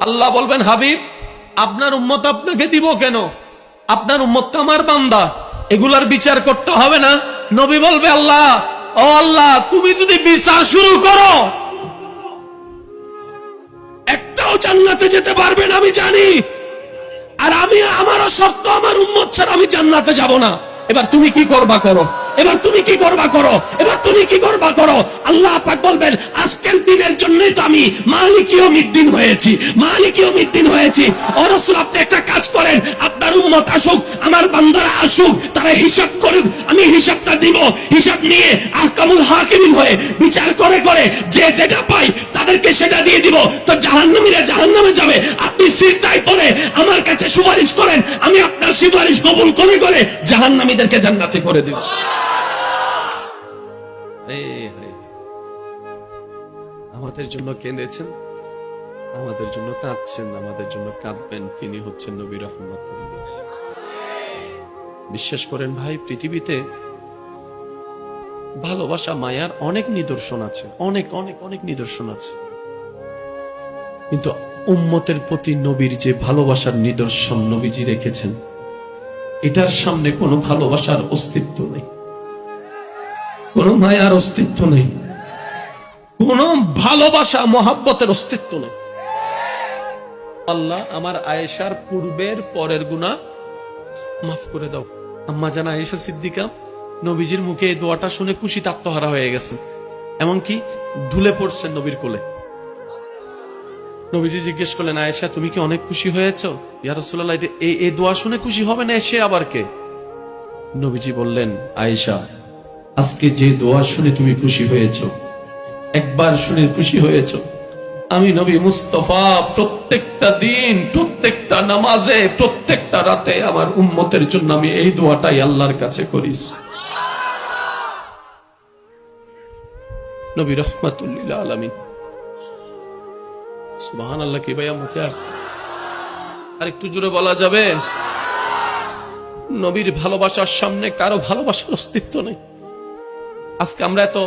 আল্লাহ বলবেন, হাবিব আপনার উম্মত আপনাকে দিব কেন? আপনার উম্মত তো আমার বান্দা, এগুলার বিচার করতে হবে না? নবী বলবে, আল্লাহ, ও আল্লাহ, তুমি যদি বিচার শুরু করো একটাও জান্নাতে যেতে পারবে না আমি জানি, আর আমি আমারও শর্ত, আমার উম্মত ছাড়া আমি জান্নাতে যাব না। এবার তুমি কি করবা করো, এবার তুমি কি করবা করো, এবার তুমি কি করবা করো। আল্লাহ পাক বলবেন, আজকের দিনের জন্যই তো আমি মালিক ইয়াউমিদ্দিন হয়েছি, মালিক ইয়াউমিদ্দিন হয়েছি। ও রাসূল, আপনি একটা কাজ করেন, আপনার উম্মত আসুক, আমার বান্দারা আসুক, তারা হিসাব করুক, আমি হিসাবটা দিব। হিসাব নিয়ে আহকামুল হাকিমিন হয়ে বিচার করে করে যে যেটা পাই তাদেরকে সেটা দিয়ে দিব। তো জাহান্নামীরা জাহান্নামে যাবে, আপনি সিজদায় পড়ে আমার কাছে সুপারিশ করেন, আমি আপনার সুপারিশ কবুল করে করে জাহান্নামীদেরকে জান্নাতে করে দিব। আমাদের জন্য কেঁদেছেন, আমাদের জন্য কাঁদছেন, আমাদের জন্য কাঁদবেন, তিনি হচ্ছেন নবী রাহমাতুল্লাহ। বিশ্বাস করেন ভাই, পৃথিবীতে ভালোবাসা মায়ার অনেক নিদর্শন আছে, অনেক অনেক অনেক নিদর্শন আছে, কিন্তু উম্মতের প্রতি নবীর যে ভালোবাসার নিদর্শন নবীজি রেখেছেন, এটার সামনে কোনো ভালোবাসার অস্তিত্ব নেই, কোন মায়ার অস্তিত্ব নেই, কোন ভালোবাসা মহাব্বতের অস্তিত্ব নেই। আল্লাহ আমার আয়েশার পূর্বের পরের গুনাহ মাফ করে দাও। আম্মা জান আয়েশা সিদ্দিকা নবীজির মুখে এই দোয়াটা শুনে খুশিতে আত্মহারা হয়ে গেছেন, এমনকি ঢুলে পড়ছেন নবীর কোলে। নবীজি জিজ্ঞেস করলেন, আয়েশা তুমি কি অনেক খুশি হয়েছো? ইয়া রাসূলুল্লাহ, এই দোয়া শুনে খুশি হবে না, সে আবার কে? নবীজি বললেন, আয়েশা, আজকে যে দোয়া শুনে তুমি খুশি হয়েছো, একবার শুনে খুশি হয়েছো, আমি নবী মুস্তাফা প্রত্যেকটা দিন, প্রত্যেকটা নামাজে, প্রত্যেকটা রাতে আমার উম্মতের জন্য আমি এই দোয়াটাই আল্লাহর কাছে করিস। নবী রাহমাতুল লিল আলামিন। সুবহানাল্লাহ। কি ভাইয়া মুখে আর একটু জোরে বলা যাবে? নবীর ভালোবাসার সামনে কারো ভালোবাসার অস্তিত্ব নেই। আজকে আমরা এত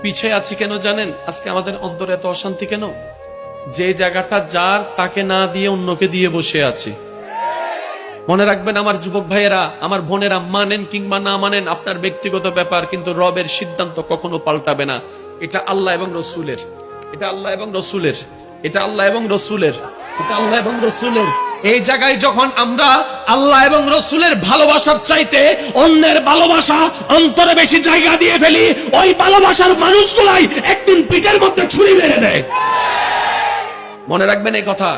পিছিয়ে আছি কেন জানেন? আজকে আমাদের অন্তরে এত অশান্তি কেন? যে জায়গাটা যার, তাকে না দিয়ে অন্যকে দিয়ে বসে আছি। মনে রাখবেন আমার যুবক ভাইয়েরা, আমার বোনেরা, মানেন কিংবা না মানেন আপনার ব্যক্তিগত ব্যাপার, কিন্তু রবের সিদ্ধান্ত কখনো পাল্টাবে না। এটা আল্লাহ এবং রসুলের, এটা আল্লাহ এবং রসুলের, এটা আল্লাহ এবং রসুলের, এটা আল্লাহ এবং রসুলের। এই জায়গায় যখন আমরা আল্লাহ এবং রসুলের ভালোবাসার চাইতে অন্যের ভালোবাসা অন্তরে বেশি জায়গা দিয়ে ফেলি, ওই ভালোবাসার মানুষগুলাই একদিন পিঠের মধ্যে ছুরি মেরে দেয়। মনে রাখবেন এই কথা।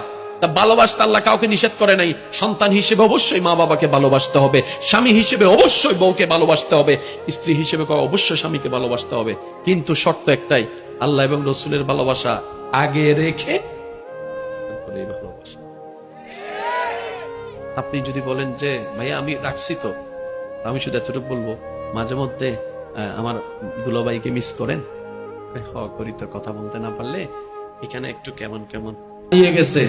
ভালোবাসতে আল্লাহ কাউকে নিষেধ করে নাই। সন্তান হিসেবে অবশ্যই মা বাবাকে ভালোবাসতে হবে, স্বামী হিসেবে অবশ্যই বউকে ভালোবাসতে হবে, স্ত্রী হিসেবে অবশ্যই স্বামীকে ভালোবাসতে হবে, কিন্তু শর্ত একটাই, আল্লাহ এবং রসুলের ভালোবাসা আগে রেখে ভালোবাসা। আপনি যদি বলেন যে ভাইয়া আমি রাখছি, তো আমি শুধু এতটুকু বলবো, মাঝে মধ্যে আমার দুলাভাইকে মিস করেন? করি তো, কথা বলতে না পারলে এখানে একটু কেমন কেমন নিয়ে গেছে।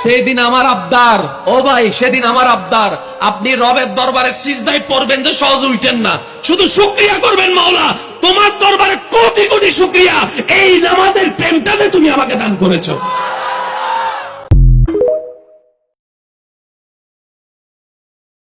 সেদিন আমার আবদার, ও ভাই, সেদিন আমার আবদার, আপনি রবের দরবারে সিজদায় পড়বেন যে সহজে উঠেন না, শুধু শুকরিয়া করবেন, মাওলা তোমার দরবারে কোটি কোটি শুকরিয়া, এই নামাজের প্রেমটা যে তুমি আমাকে দান করেছো।